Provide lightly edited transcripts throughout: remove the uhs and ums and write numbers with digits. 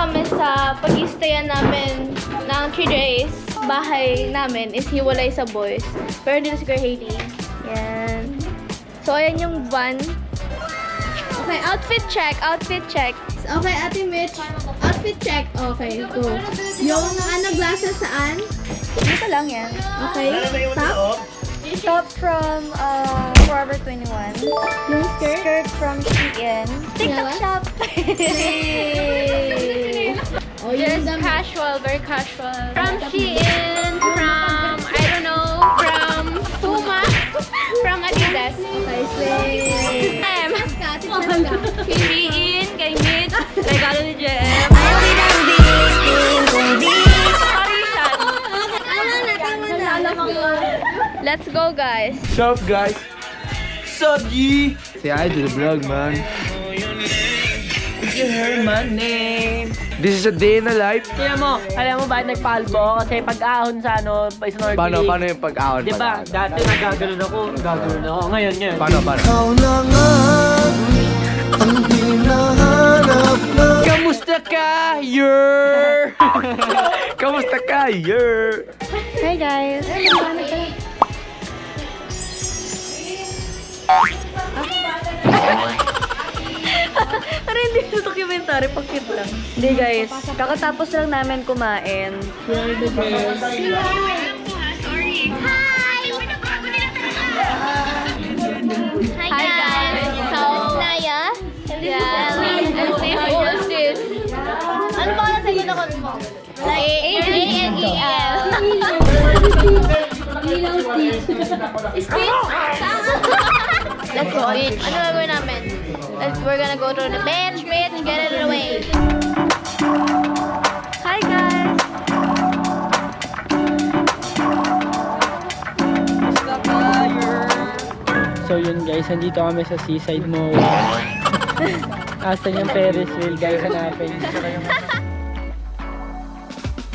kami sa pag-i-stayan namin ng 3 days. Bahay namin is hiwalay sa boys. Pero dito si Girl Haiti. Yan. So, ayan yung van. Okay, outfit check. Outfit check. Okay, Ate Mitch. Outfit check. Okay, go. Yung glasses saan? Dito lang yan. Okay. Top? Top from Forever 21. Yung skirt? Skirt from Shein. TikTok Yeah. shop. Oh, yung Just casual, very casual. From Shein, from, I don't know, from Puma, from Adidas. Okay, slay. Ate Cheska. Kay Shein, kay Mitch, regalo ni JM. Parishan. Let's go, guys. Sup guys? Sup G? Say hi to the vlog, man. You heard my name. This is a day in the life. Tingnan mo, alam mo bakit nagpalbo? Kasi pag-ahon sa ano, pa snorkeling. Paano yung pag-ahon? Di ba? Dati nagagano'n ako. Ngayon. Paano? Kamusta ka, yer? Kamusta ka, yer? Hi guys. Para hindi sa documentary, pag-cute lang. Hindi guys, kakatapos lang namin kumain. Hi, guys. So, Naya. Yeah. And this is this. Ano ba ang second account mo? A-N-E-L. Stitch? Let's go. Ano gagawin namin? We're gonna go to the bench. Mitch, get it away. Hi guys! So yun guys, nandito kami sa Seaside Mall. Asan yung Ferris wheel guys, hanapin.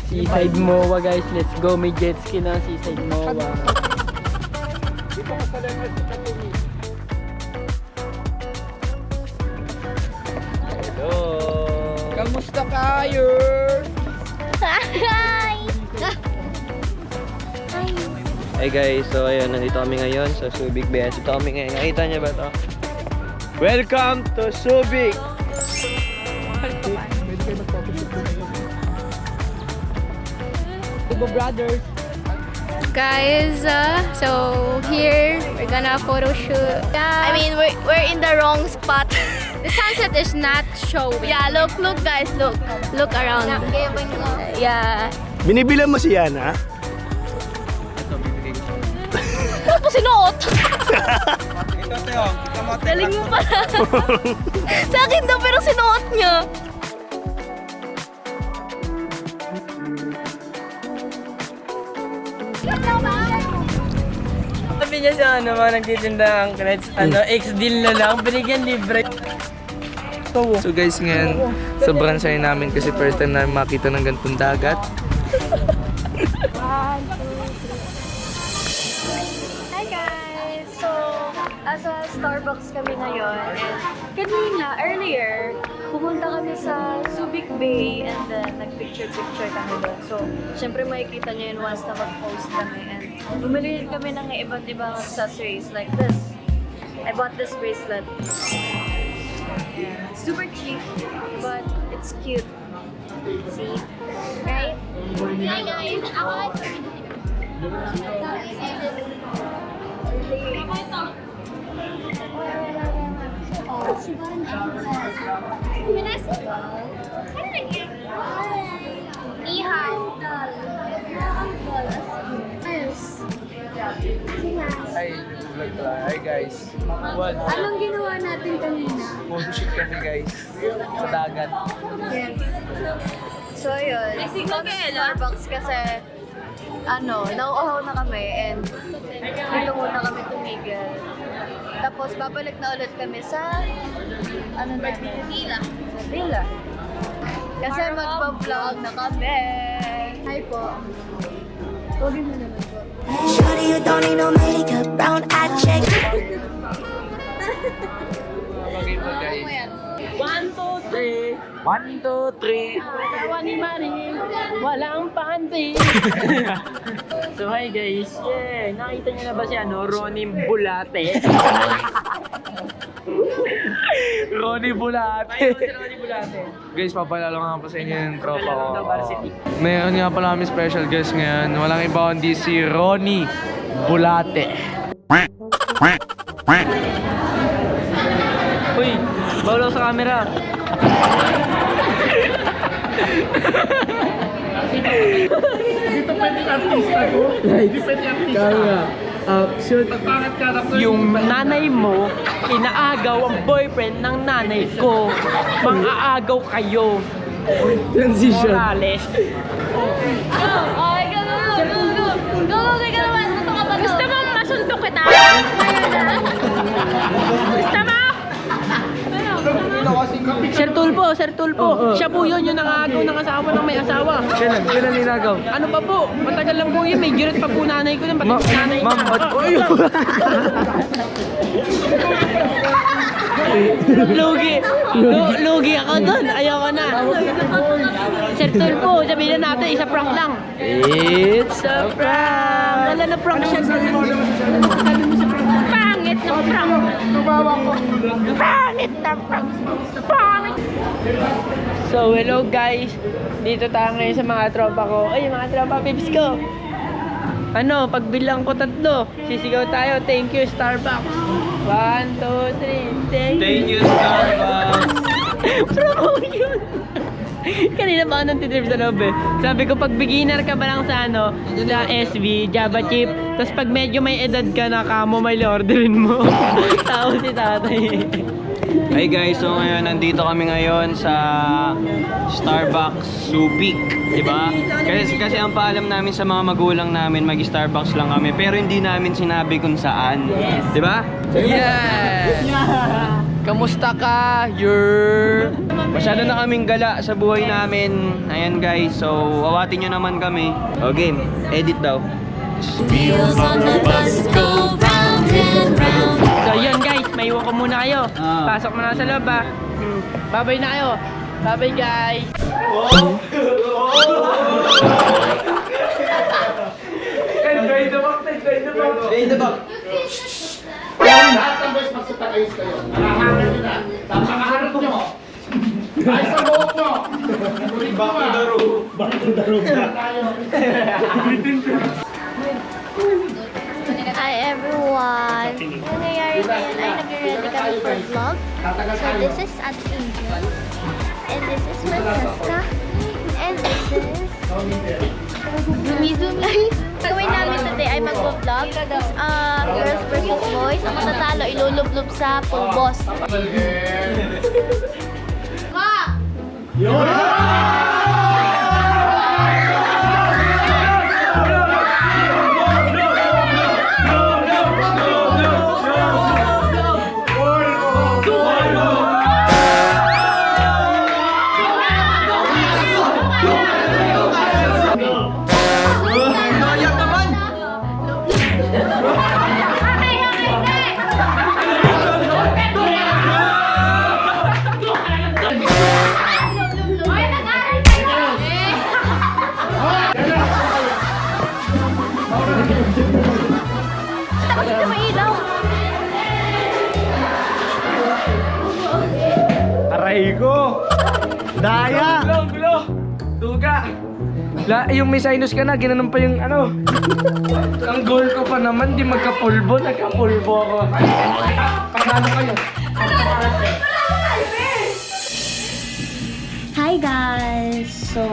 Seaside MOA guys, let's go. May jet ski na Seaside MOA. Hello. Kamusta ka, yer? Hi! Hey guys, so ayun, nandito kami ngayon sa Subic Bay. Dito kami ngayon. Nakita niyo ba to? Welcome to Subic! Brothers. Guys, so here, we're gonna photo shoot. I mean, we're in the wrong spot. The sunset is not showing. Yeah, look guys, look around. Yeah. Binibilan mo si Yana? Ano po sinuot? Galing mo pala. Sa akin daw, pero sinuot niya. Sabi niya sa ano, mga nagtitinda ng creds, ex-deal na lang, binigyan libre. So guys, ngayon, sobrang saya namin kasi first time namin makita ng ganitong dagat. Hi guys! So, asa Starbucks kami ngayon. And kanina, earlier, pumunta kami sa Subic Bay and then nag-picture-picture kami doon. So, syempre makikita nyo yun once na mag-post kami. And bumili rin kami ng iba't ibang accessories like this. I bought this bracelet. Yeah, super cheap, but it's cute. See? Right? Hi guys, Ni hao. Hi guys. Anong ginawa natin kanina? Photoshoot kami guys. Sa dagat. So yun, come Starbucks kasi nauuhaw na kami and dito muna kami tumigil. Tapos babalik na ulit kami sa Villa. Sa Villa. Kasi magpa-vlog na kami. Hi po. Huwagin mo naman po. Shawty, you don't need no makeup, brown eye check. Bagay mo guys. 1, 2, 3. 1, 2, 3. Asawa ni Maring, walang panty. So hi guys, nakita niyo na ba si Ronnie Bulate? Ronnie Bulate. Si Ronnie Bulate. Guys, papalala nga po sa inyo yung tropa ko. Kalaro daw varsity. Mayroon nga pala kami special guest ngayon. Walang iba kundi si Ronnie Bulate. Uy, bawal sa camera. Yung nanay mo, inaagaw ang boyfriend ng nanay ko. Mang-aagaw kayo. Transition. Morales. Ay, go, go, go, go, go. Go, go, ka naman. Gusto ka ba? Gusto mo masuntok kita? Gusto mo? Sir Tulpo, siya po yun yung nangaagaw ng asawa ng may asawa. Kailan ninagaw? Ano pa po? Matagal lang po yun, may girat pa po nanay ko nun, pati po nanay Ma'am, niya. Lugi ako dun, ayoko na. Sir Tulpo, sabihin na natin, isa prank lang. It's a prank! Wala na prank siya. Pangit na prank. Pangit na prank. Pangit. So, hello guys. Dito tayo ngayon sa mga tropa ko. Ay, mga tropa pips ko. Ano, pagbilang ko 3, sisigaw tayo. Thank you, Starbucks. 1, 2, 3. Thank you, Starbucks. Promo yun. Kanina pa ako nang titrip sa loob eh. Sabi ko, pag beginner ka ba lang sa sa SB, Java chip, tapos pag medyo may edad ka na kamo, may orderin mo. Tao si tatay. Hi guys, so ngayon nandito kami ngayon sa Starbucks Subic, di ba? Kasi ang paalam namin sa mga magulang namin, mag-Starbucks lang kami, pero hindi namin sinabi kung saan, di ba? Yeah! Kamusta ka? Masyado na kaming gala sa buhay namin. Ayan guys, so awatin nyo naman kami. O game, edit daw. Wheels on the bus go round and round. So yun guys, maiwan ko muna kayo. Ah. Pasok mo na sa loob ah. Bye-bye na kayo. Bye-bye guys. Hi everyone! Nangyayari ngayon ay nag-ready kami for vlog. So this is Ate Angel. And this is Francesca. And this is Zumi Zumi. Gawin namin today ay mag-vlog. Girls versus boys. Ang matatalo ilulublob sa pulbos. Aray ko! Daya! Gulo! Duga! Yung may sinus ka na, ginanon pa yung ano. Ang goal ko pa naman, di magkapulbo. Nagkapulbo ako. Panalo kayo. Hi guys! So,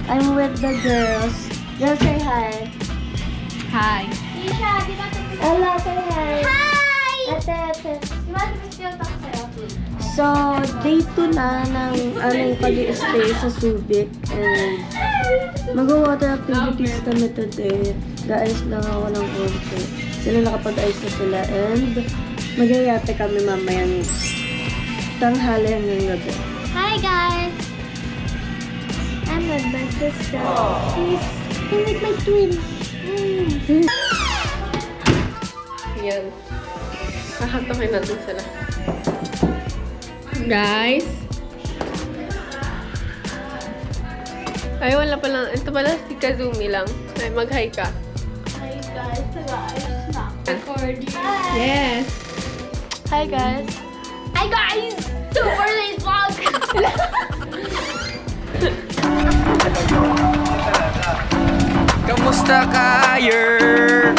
I'm with the girls. Girls, say hi. Hi. Ella, say hi. Hi! Ate. So, day 2 na ng aming pag-i-stay sa Subic. And mag-water activities kami today. Ga-ice lang ako ng konti. Sila nakapag-ice na sila. And mag-ayate kami mamayang tanghali hanggang gabi. Hi guys! I'm with my sister. She's with my twin. Yan. Kakatakin natin sila. Guys, Ay, wala pa lang. Ito pala si Kazumi lang. Ay, mag-hi ka. Hi guys, nag-aayos na. Recording. Yes. Hi guys. Hi guys! Super nice vlog! Kamusta kayer?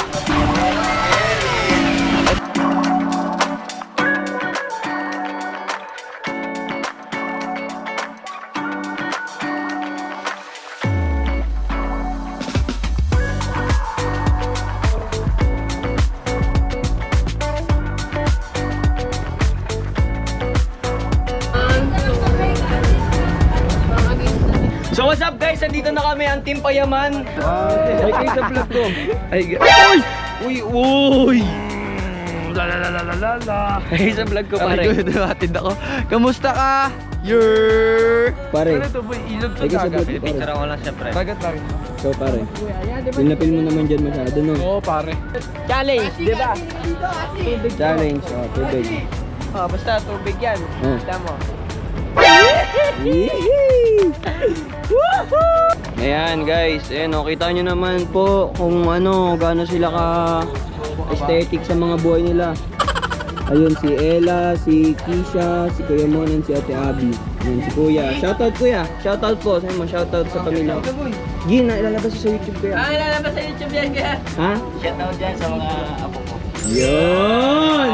So what's up guys? Nandito na kami ang Team Payaman. Ay kayo sa vlog ko. Ay, uy! Uy! La. Ay sa vlog ko pare. Ay, hatid ako. Kamusta ka? Yer! Pare. Ano to boy? Ilog to Ay ka sa vlog dagat. ko pare. ko lang siyempre. Dagat lang. So pare. Pinapil mo naman dyan masyado no? Oo pare. Challenge, di ba? Challenge. Oh, tubig. Oh, basta tubig yan. Basta mo. Ayan guys, ayan o, kita nyo naman po kung ano, gaano sila ka aesthetic sa mga buhay nila. Ayun si Ella, si Kisha, si Kuya Monan, si Ate Abby. Ayan si Kuya. Shoutout Kuya, shoutout po. Sabi mo, shoutout sa pamilya. Gina, ilalabas sa YouTube Kuya. Ah, ilalabas sa YouTube yan kaya. Ha? Shoutout dyan sa mga apo ko. Yun!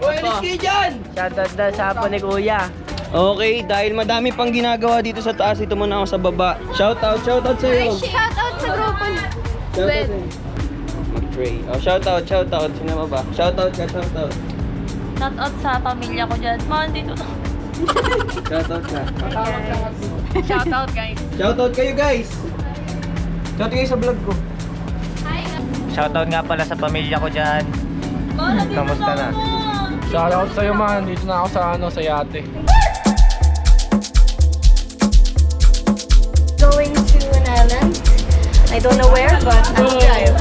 Uy, alis kayo dyan! Shoutout daw sa apo ni Kuya. Okay, dahil madami pang ginagawa dito sa taas, ito muna ako sa baba. Shoutout sa'yo. Shoutout sa grupo. Shoutout sa'yo. Mag-pray. Oh, shoutout. Sino ba? Shoutout. Shoutout sa pamilya ko dyan. Man, dito na. Shoutout ka. Shoutout, guys. Shoutout kayo guys. Shoutout kayo sa vlog ko. Shoutout nga pala sa pamilya ko dyan. Kamusta na? Shoutout sa'yo man. Dito na ako sa yate. Going to an island. I don't know where, but I'll drive.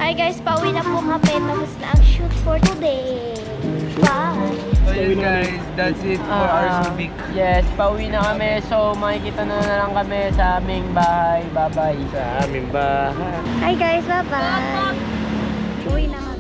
Hi guys, pauwi na po kami. Tapos na ang shoot for today. Bye! So yun guys, that's it for our Subic. Yes, pauwi na kami. So, makikita na lang kami sa aming bahay. Bye-bye. Sa aming bahay. Hi guys, bye-bye! Uwi na kami.